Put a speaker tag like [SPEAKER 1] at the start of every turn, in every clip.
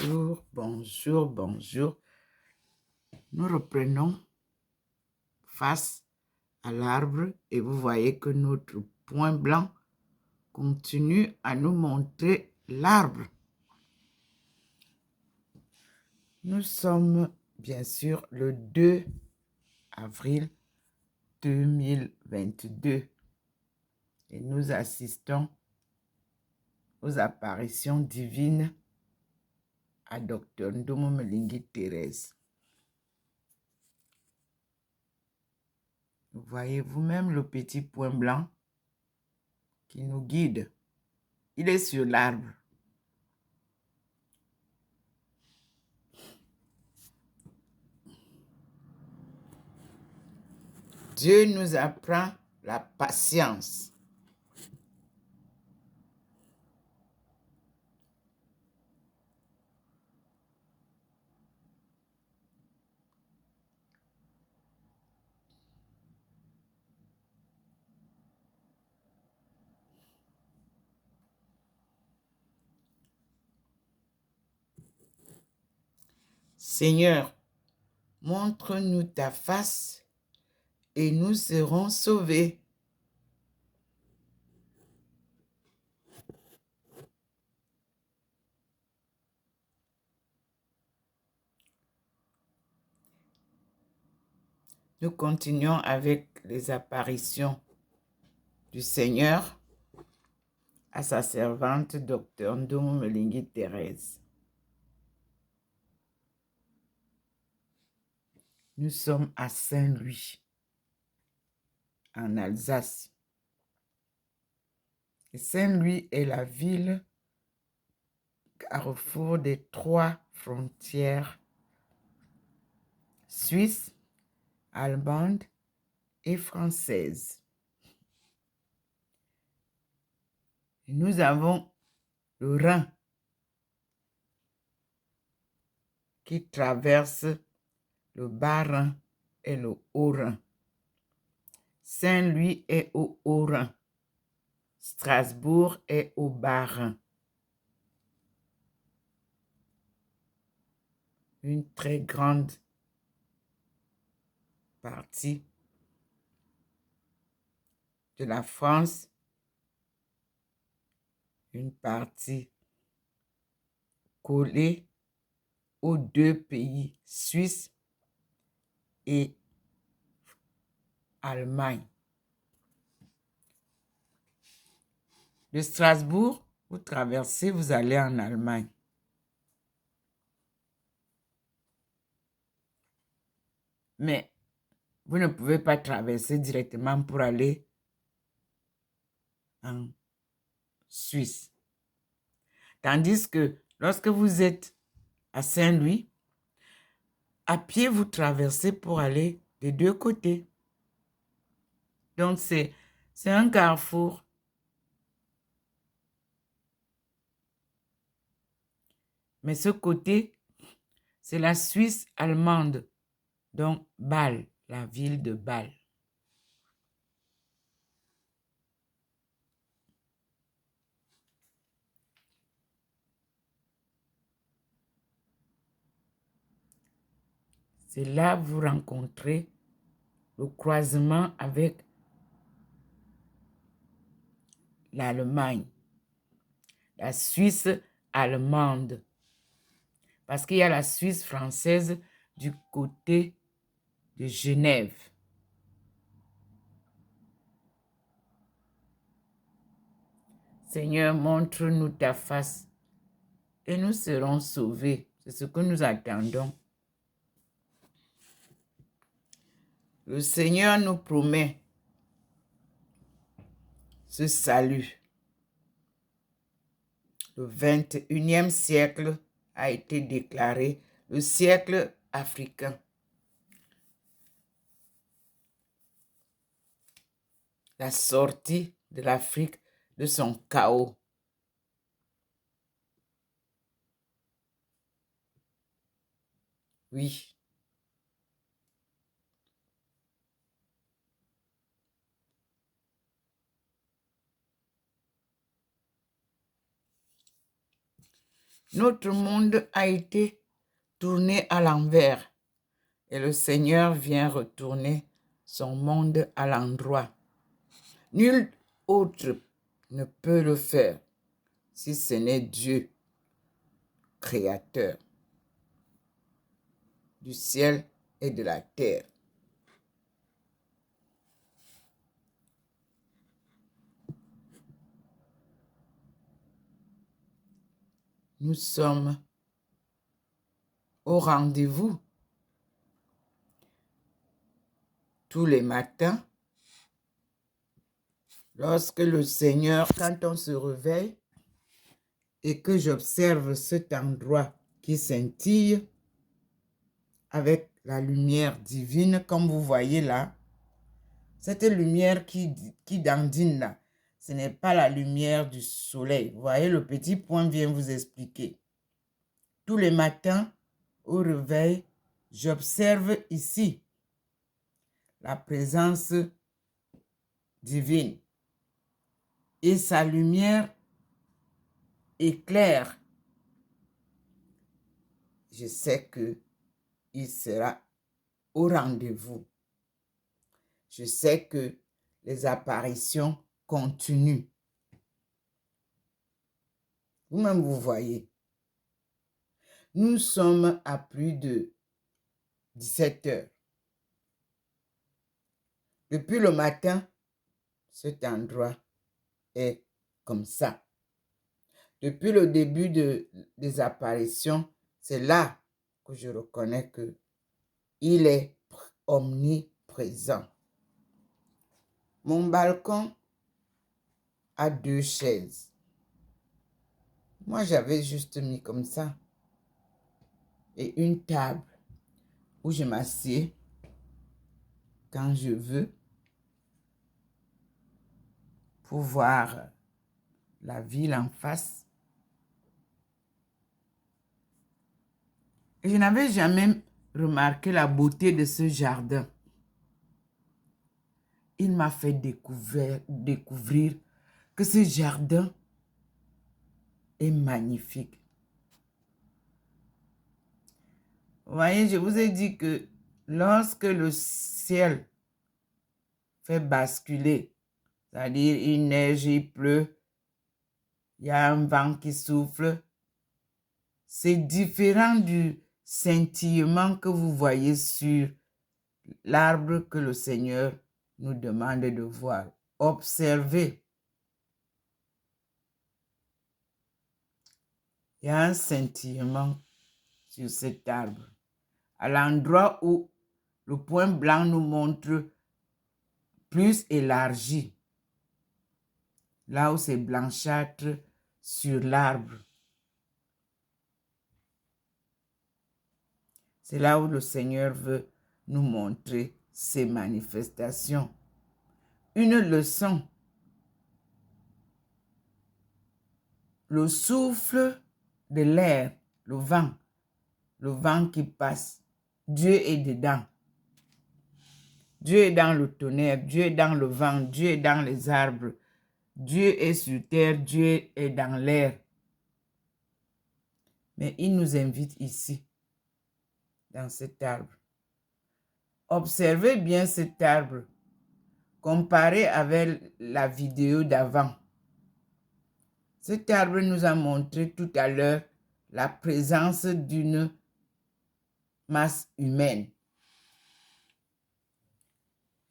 [SPEAKER 1] Bonjour, bonjour, bonjour. Nous reprenons face à l'arbre et vous voyez que notre point blanc continue à nous montrer l'arbre. Nous sommes bien sûr le 2 avril 2022 et nous assistons aux apparitions divines à Dr Ndomo Mlingi Thérèse. Vous voyez vous-même le petit point blanc qui nous guide. Il est sur l'arbre. Dieu nous apprend la patience. Seigneur, montre-nous ta face et nous serons sauvés. Nous continuons avec les apparitions du Seigneur à sa servante Dr Ndomo Mlingi Thérèse. Nous sommes à Saint-Louis, en Alsace. Et Saint-Louis est la ville carrefour des 3 frontières suisse, allemande et française. Et nous avons le Rhin qui traverse le Bas-Rhin et le Haut-Rhin. Saint-Louis est au Haut-Rhin. Strasbourg est au Bas-Rhin. Une très grande partie de la France, une partie collée aux 2 pays, Suisse et Allemagne. De Strasbourg, vous traversez, vous allez en Allemagne. Mais vous ne pouvez pas traverser directement pour aller en Suisse. Tandis que lorsque vous êtes à Saint-Louis, à pied, vous traversez pour aller des 2 côtés. Donc, c'est un carrefour. Mais ce côté, c'est la Suisse allemande, donc Bâle, la ville de Bâle. C'est là que vous rencontrez le croisement avec l'Allemagne, la Suisse allemande. Parce qu'il y a la Suisse française du côté de Genève. Seigneur, montre-nous ta face et nous serons sauvés. C'est ce que nous attendons. Le Seigneur nous promet ce salut. Le 21e siècle a été déclaré le siècle africain. La sortie de l'Afrique de son chaos. Oui. Notre monde a été tourné à l'envers et le Seigneur vient retourner son monde à l'endroit. Nul autre ne peut le faire si ce n'est Dieu, créateur du ciel et de la terre. Nous sommes au rendez-vous tous les matins lorsque le Seigneur, quand on se réveille et que j'observe cet endroit qui scintille avec la lumière divine, comme vous voyez là, cette lumière qui dandine là, ce n'est pas la lumière du soleil. Vous voyez, le petit point vient vous expliquer. Tous les matins, au réveil, j'observe ici la présence divine. Et sa lumière éclaire. Je sais qu'il sera au rendez-vous. Je sais que les apparitions continuent. Vous-même, vous voyez. Nous sommes à plus de 17 heures. Depuis le matin, cet endroit est comme ça. Depuis le début des apparitions, c'est là que je reconnais qu'il est omniprésent. Mon balcon a 2 chaises. Moi, j'avais juste mis comme ça. Et une table où je m'assieds quand je veux pour voir la ville en face. Et je n'avais jamais remarqué la beauté de ce jardin. Il m'a fait découvrir que ce jardin est magnifique. Vous voyez, je vous ai dit que lorsque le ciel fait basculer, c'est-à-dire il neige, il pleut, il y a un vent qui souffle, c'est différent du scintillement que vous voyez sur l'arbre que le Seigneur nous demande de voir. Observez. Il y a un scintillement sur cet arbre. À l'endroit où le point blanc nous montre plus élargi. Là où c'est blanchâtre sur l'arbre. C'est là où le Seigneur veut nous montrer ses manifestations. Une leçon. Le souffle de l'air, le vent qui passe, Dieu est dedans. Dieu est dans le tonnerre, Dieu est dans le vent, Dieu est dans les arbres. Dieu est sur terre, Dieu est dans l'air. Mais il nous invite ici, dans cet arbre. Observez bien cet arbre, comparé avec la vidéo d'avant. Cet arbre nous a montré tout à l'heure la présence d'une masse humaine.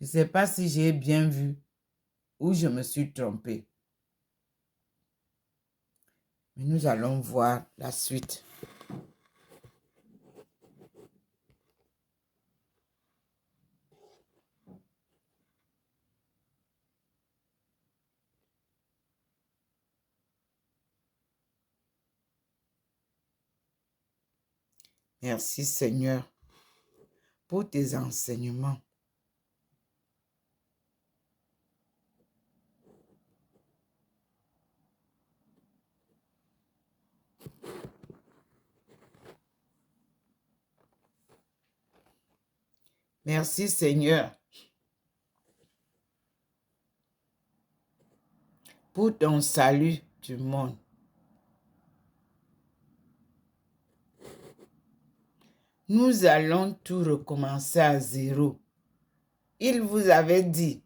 [SPEAKER 1] Je ne sais pas si j'ai bien vu ou je me suis trompée. Mais nous allons voir la suite. Merci Seigneur pour tes enseignements. Merci Seigneur pour ton salut du monde. nous allons tout recommencer à zéro. Il vous avait dit,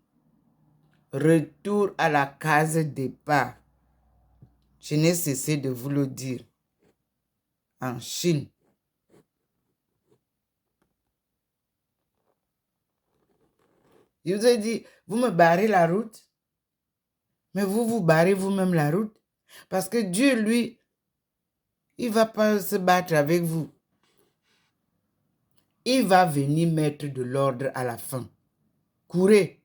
[SPEAKER 1] retour à la case départ. Je n'ai cessé de vous le dire. En Chine. Je vous ai dit, vous me barrez la route, mais vous barrez vous-même la route. Parce que Dieu, lui, il ne va pas se battre avec vous. Il va venir mettre de l'ordre à la fin. Courez,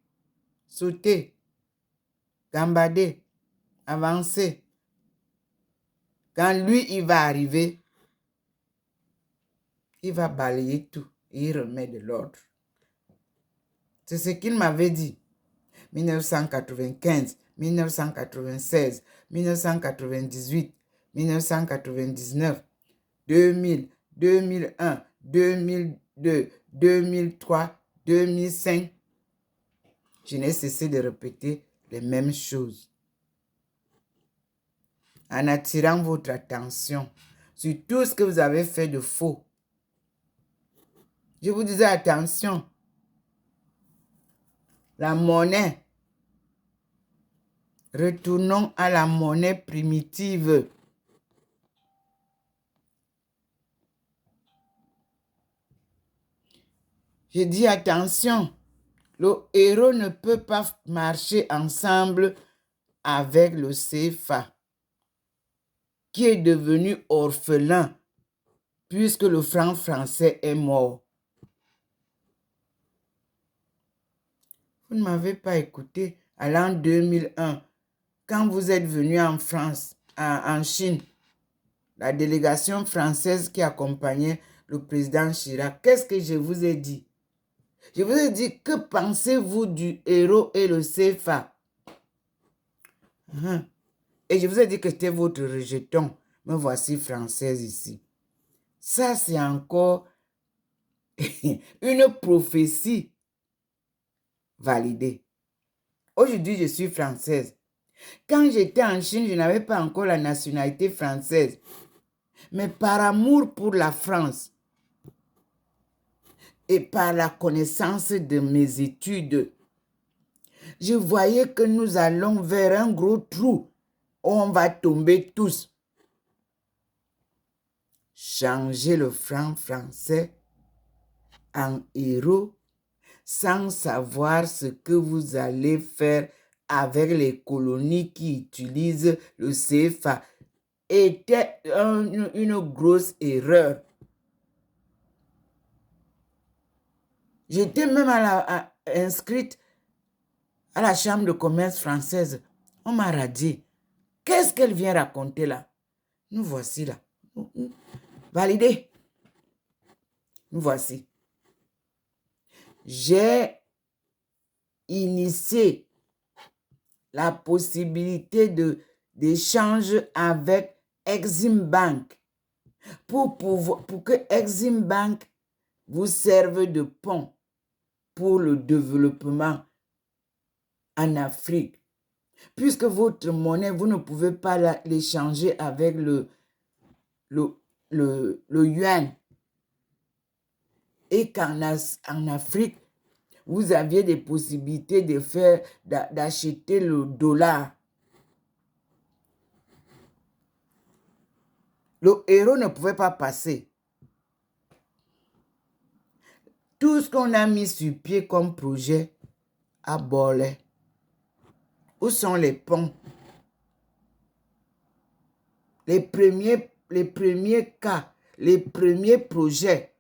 [SPEAKER 1] sautez, gambadez, avancez. Quand lui, il va arriver, il va balayer tout et il remet de l'ordre. C'est ce qu'il m'avait dit. 1995, 1996, 1998, 1999, 2000, 2001, 2002, 2003, 2005. Je n'ai cessé de répéter les mêmes choses. En attirant votre attention sur tout ce que vous avez fait de faux. Je vous disais attention. La monnaie. Retournons à la monnaie primitive. Je dis attention. Le euro ne peut pas marcher ensemble avec le CFA, qui est devenu orphelin puisque le franc français est mort. Vous ne m'avez pas écouté à l'an 2001, quand vous êtes venu en France, en Chine, la délégation française qui accompagnait le président Chirac. Qu'est-ce que je vous ai dit? Je vous ai dit, que pensez-vous du euro et le CFA? Et je vous ai dit que c'était votre rejeton. Me voici française ici. Ça, c'est encore une prophétie validée. Aujourd'hui, je suis française. Quand j'étais en Chine, je n'avais pas encore la nationalité française. Mais par amour pour la France et par la connaissance de mes études, je voyais que nous allons vers un gros trou où on va tomber tous. Changer le franc français en euro sans savoir ce que vous allez faire avec les colonies qui utilisent le CFA était une grosse erreur. J'étais même inscrite à la chambre de commerce française. On m'a radié. Qu'est-ce qu'elle vient raconter là? Nous voici là. Validé. Nous voici. J'ai initié la possibilité d'échange avec Exim Bank pour que Exim Bank vous serve de pont pour le développement en Afrique. Puisque votre monnaie, vous ne pouvez pas l'échanger avec le yuan. Et qu'en Afrique, vous aviez des possibilités d'acheter le dollar. Le euro ne pouvait pas passer. Tout ce qu'on a mis sur pied comme projet a bolé. Où sont les ponts? Les premiers cas, les premiers projets.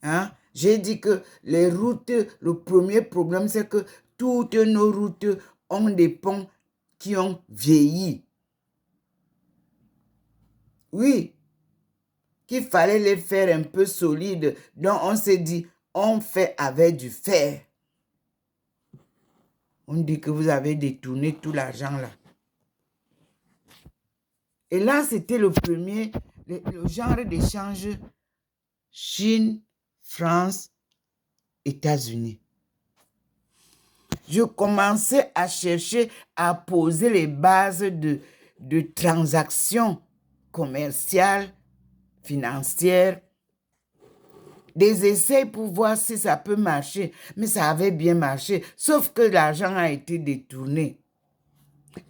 [SPEAKER 1] Hein? J'ai dit que les routes, le premier problème, c'est que toutes nos routes ont des ponts qui ont vieilli. Oui, qu'il fallait les faire un peu solides. Donc, on s'est dit, on fait avec du fer. On dit que vous avez détourné tout l'argent là. Et là, c'était le premier, le genre d'échange Chine, France, États-Unis. Je commençais à chercher à poser les bases de transactions commerciales, financières, des essais pour voir si ça peut marcher. Mais ça avait bien marché, sauf que l'argent a été détourné.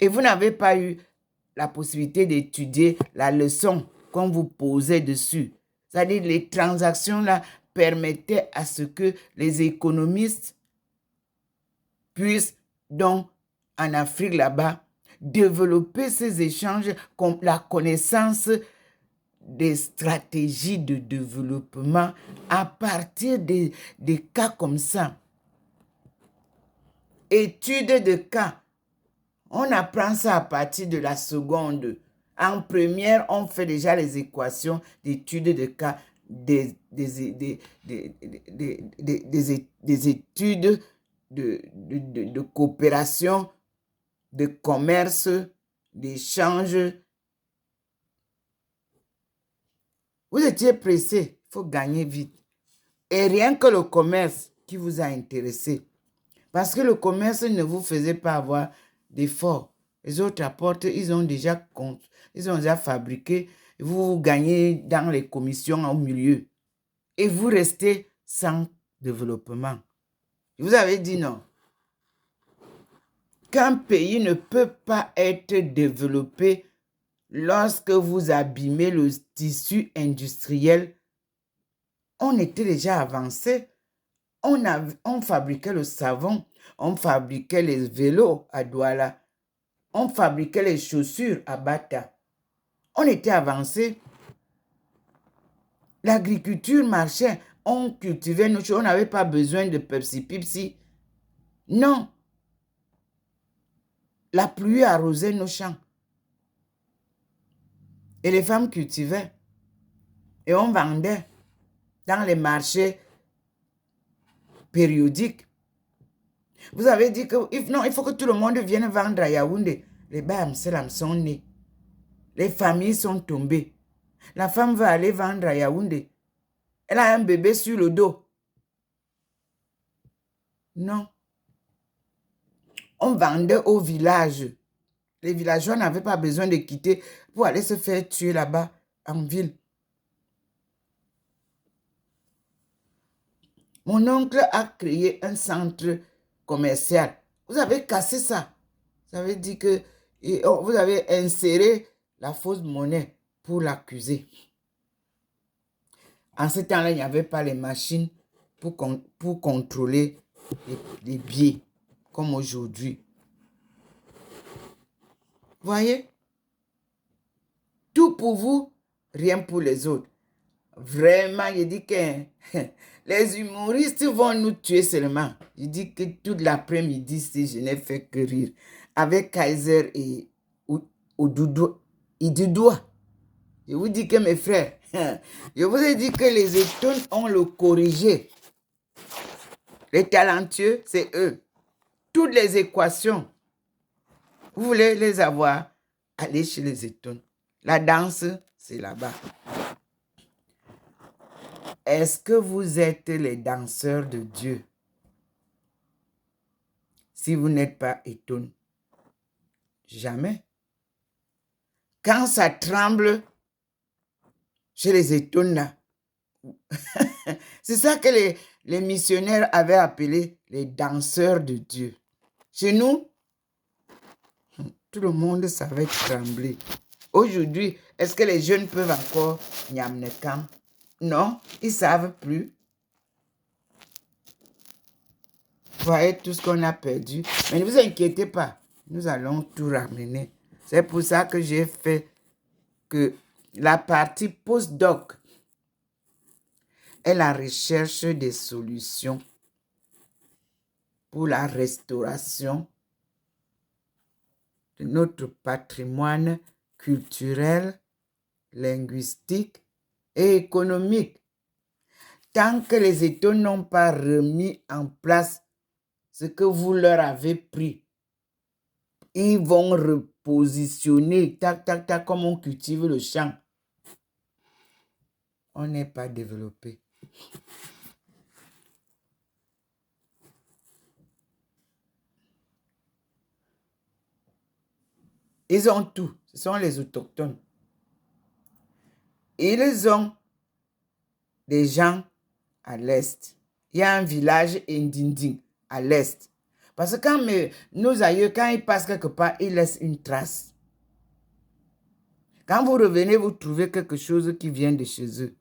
[SPEAKER 1] Et vous n'avez pas eu la possibilité d'étudier la leçon qu'on vous posait dessus. C'est-à-dire les transactions là permettaient à ce que les économistes puissent donc en Afrique là-bas développer ces échanges comme la connaissance des stratégies de développement à partir des cas comme ça. Études de cas. On apprend ça à partir de la seconde. En première, on fait déjà les équations d'études de cas, des études de coopération, de commerce, d'échange. Vous étiez pressé, il faut gagner vite. Et rien que le commerce qui vous a intéressé. Parce que le commerce ne vous faisait pas avoir d'efforts. Les autres apportent, ils ont déjà fabriqué. Vous gagnez dans les commissions au milieu. Et vous restez sans développement. Vous avez dit non. Qu'un pays ne peut pas être développé lorsque vous abîmez le tissu industriel. On était déjà avancé. On fabriquait le savon, on fabriquait les vélos à Douala, on fabriquait les chaussures à Bata. On était avancé. L'agriculture marchait, on cultivait nos choses, on n'avait pas besoin de Pepsi. Non. La pluie arrosait nos champs. Et les femmes cultivaient. Et on vendait dans les marchés périodiques. Vous avez dit que non, il faut que tout le monde vienne vendre à Yaoundé. Les Bamselam sont nés. Les familles sont tombées. La femme va aller vendre à Yaoundé. Elle a un bébé sur le dos. Non. On vendait au village. Les villageois n'avaient pas besoin de quitter pour aller se faire tuer là-bas en ville. Mon oncle a créé un centre commercial. Vous avez cassé ça. Ça veut dire que vous avez inséré la fausse monnaie pour l'accuser. En ce temps-là, il n'y avait pas les machines pour contrôler les billets, comme aujourd'hui. Voyez? Tout pour vous, rien pour les autres. Vraiment, je dis que les humoristes vont nous tuer seulement. Je dis que toute l'après-midi, si je n'ai fait que rire. Avec Kaiser et Idudoua. Je vous dis que mes frères, je vous ai dit que les étoiles ont le corrigé. Les talentueux, c'est eux. Toutes les équations, vous voulez les avoir, allez chez les étoiles. La danse, c'est là-bas. Est-ce que vous êtes les danseurs de Dieu? Si vous n'êtes pas étonné, jamais. Quand ça tremble chez les étonnés, c'est ça que les missionnaires avaient appelé les danseurs de Dieu. Chez nous, tout le monde savait trembler. Aujourd'hui, est-ce que les jeunes peuvent encore nyamnekam? Non, ils ne savent plus. Vous voyez tout ce qu'on a perdu. Mais ne vous inquiétez pas, nous allons tout ramener. C'est pour ça que j'ai fait que la partie post-doc est la recherche des solutions pour la restauration de notre patrimoine culturel, linguistique et économique. Tant que les États n'ont pas remis en place ce que vous leur avez pris, ils vont repositionner, tac, tac, tac, comme on cultive le champ. On n'est pas développé. « Ils ont tout. Ce sont les autochtones. Ils ont des gens à l'est. Il y a un village Indinding à l'est. Parce que quand nos aïeux, quand ils passent quelque part, ils laissent une trace. Quand vous revenez, vous trouvez quelque chose qui vient de chez eux.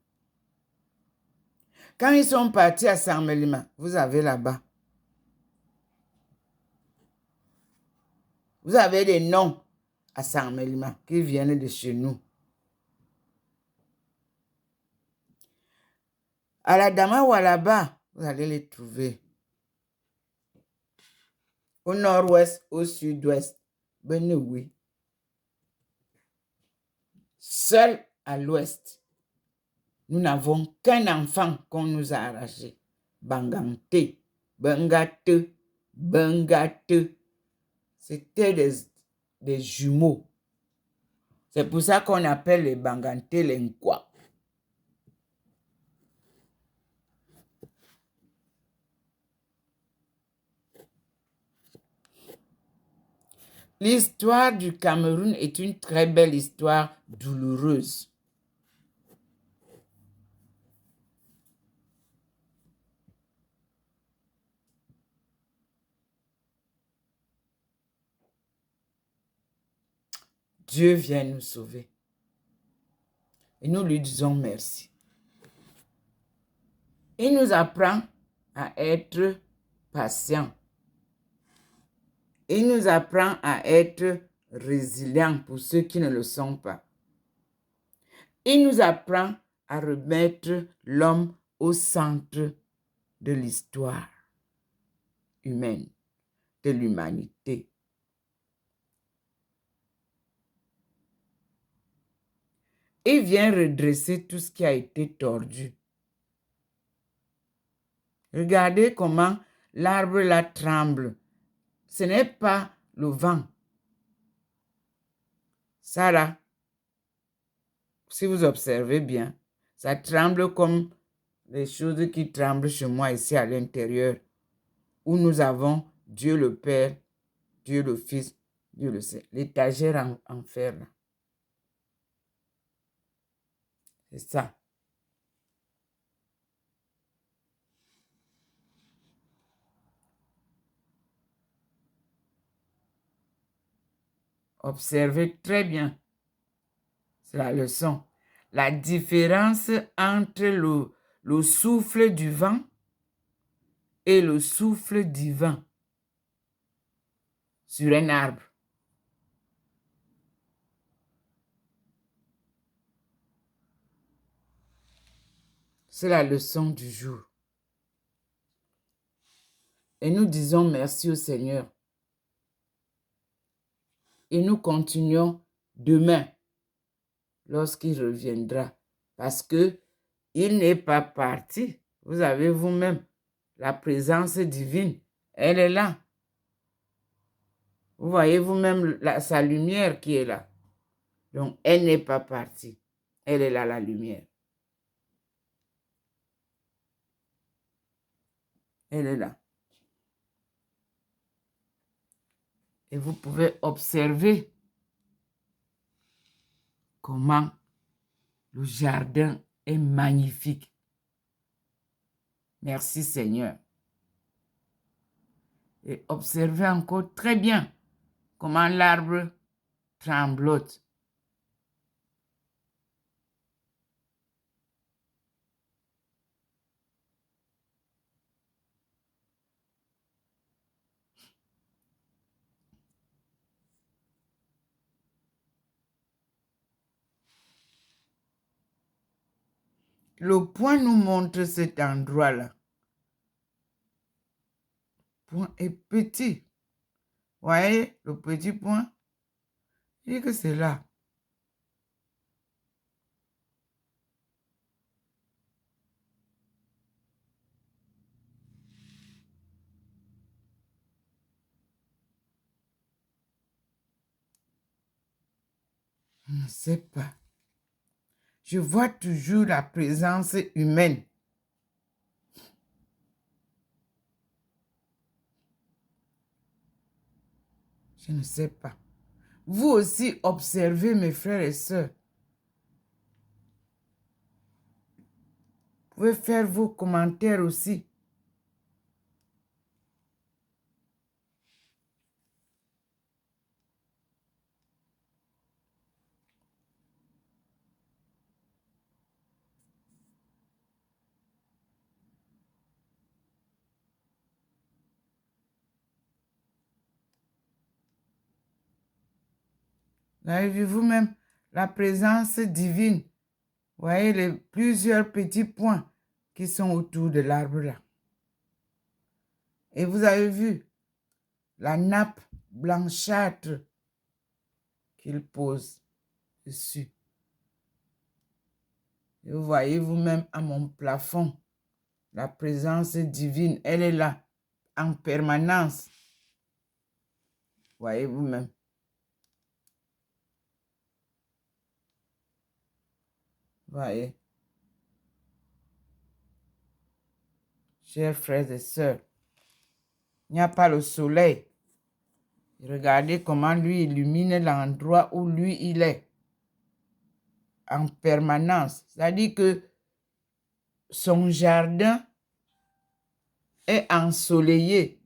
[SPEAKER 1] Quand ils sont partis à Sarmelima, vous avez là-bas. Vous avez des noms à Sarmelima qui viennent de chez nous. À la Damawa là-bas, vous allez les trouver. Au nord-ouest, au sud-ouest. Ben oui. Seul à l'ouest, nous n'avons qu'un enfant qu'on nous a arraché. Bangante, Bangate, Bangate. C'était des jumeaux. C'est pour ça qu'on appelle les Bangante les Nkwa. L'histoire du Cameroun est une très belle histoire douloureuse. Dieu vient nous sauver. Et nous lui disons merci. Il nous apprend à être patient. Il nous apprend à être résilient pour ceux qui ne le sont pas. Il nous apprend à remettre l'homme au centre de l'histoire humaine, de l'humanité. Il vient redresser tout ce qui a été tordu. Regardez comment l'arbre là tremble. Ce n'est pas le vent. Ça là, si vous observez bien, ça tremble comme les choses qui tremblent chez moi ici à l'intérieur, où nous avons Dieu le Père, Dieu le Fils, Dieu le Saint. L'étagère en fer là. C'est ça. Observez très bien. C'est la leçon. La différence entre le souffle du vent et le souffle divin sur un arbre. C'est la leçon du jour. Et nous disons merci au Seigneur. Et nous continuons demain lorsqu'il reviendra. Parce que il n'est pas parti. Vous avez vous-même la présence divine. Elle est là. Vous voyez vous-même sa lumière qui est là. Donc, elle n'est pas partie. Elle est là, la lumière. Elle est là. Et vous pouvez observer comment le jardin est magnifique. Merci Seigneur. Et observez encore très bien comment l'arbre tremblote. Le point nous montre cet endroit-là. Le point est petit. Voyez le petit point? Il dit que c'est là. Je ne sais pas. Je vois toujours la présence humaine. Je ne sais pas. Vous aussi observez, mes frères et sœurs. pouvez faire vos commentaires aussi. Vous avez vu vous-même la présence divine. Vous voyez les plusieurs petits points qui sont autour de l'arbre là. Et vous avez vu la nappe blanchâtre qu'il pose dessus. Et vous voyez vous-même à mon plafond, la présence divine, elle est là en permanence. Voyez vous-même. Voyez. Chers frères et sœurs, il n'y a pas le soleil. Regardez comment lui illumine l'endroit où lui il est. En permanence. C'est-à-dire que son jardin est ensoleillé.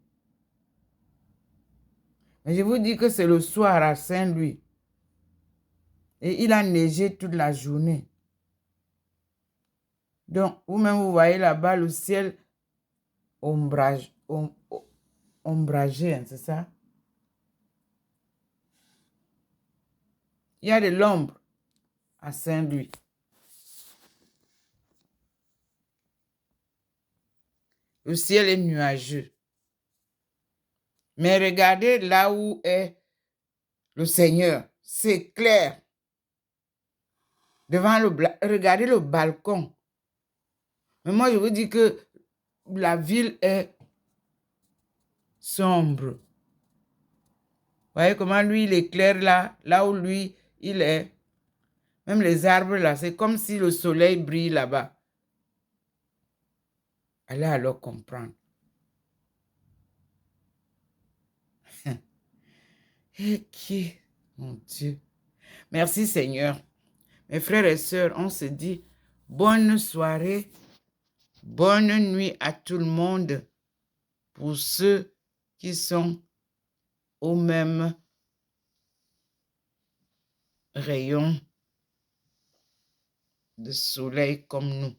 [SPEAKER 1] Mais je vous dis que c'est le soir à Saint-Louis. Et il a neigé toute la journée. Donc, vous-même, vous voyez là-bas le ciel ombragé, hein, c'est ça? Il y a de l'ombre à Saint-Louis. Le ciel est nuageux. Mais regardez là où est le Seigneur. C'est clair. Regardez le balcon. Mais moi, je vous dis que la ville est sombre. Vous voyez comment lui, il éclaire là où lui, il est. Même les arbres là, c'est comme si le soleil brille là-bas. Allez alors comprendre. Et qui, mon Dieu. Merci Seigneur. Mes frères et sœurs, on se dit bonne soirée, bonne nuit à tout le monde pour ceux qui sont au même rayon de soleil comme nous.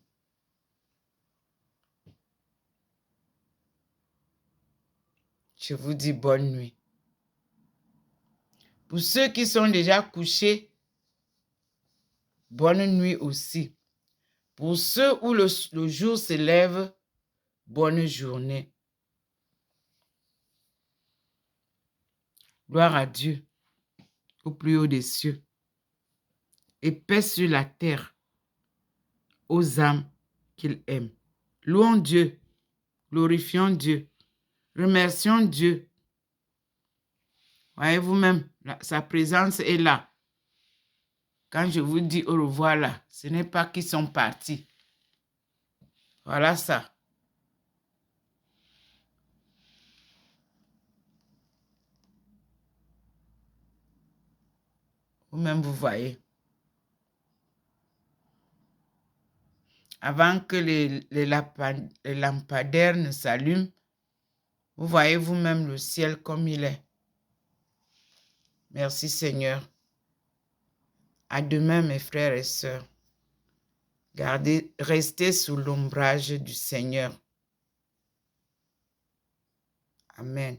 [SPEAKER 1] Je vous dis bonne nuit. Pour ceux qui sont déjà couchés, bonne nuit aussi. Pour ceux où le jour se lève, bonne journée. Gloire à Dieu, au plus haut des cieux, et paix sur la terre, aux âmes qu'il aime. Louons Dieu, glorifions Dieu, remercions Dieu. Voyez vous-même, sa présence est là. Quand je vous dis au revoir là, ce n'est pas qu'ils sont partis. Voilà ça. Vous-même, vous voyez. Avant que les lampadaires ne s'allument, vous voyez vous-même le ciel comme il est. Merci Seigneur. À demain, mes frères et sœurs. Restez sous l'ombrage du Seigneur. Amen.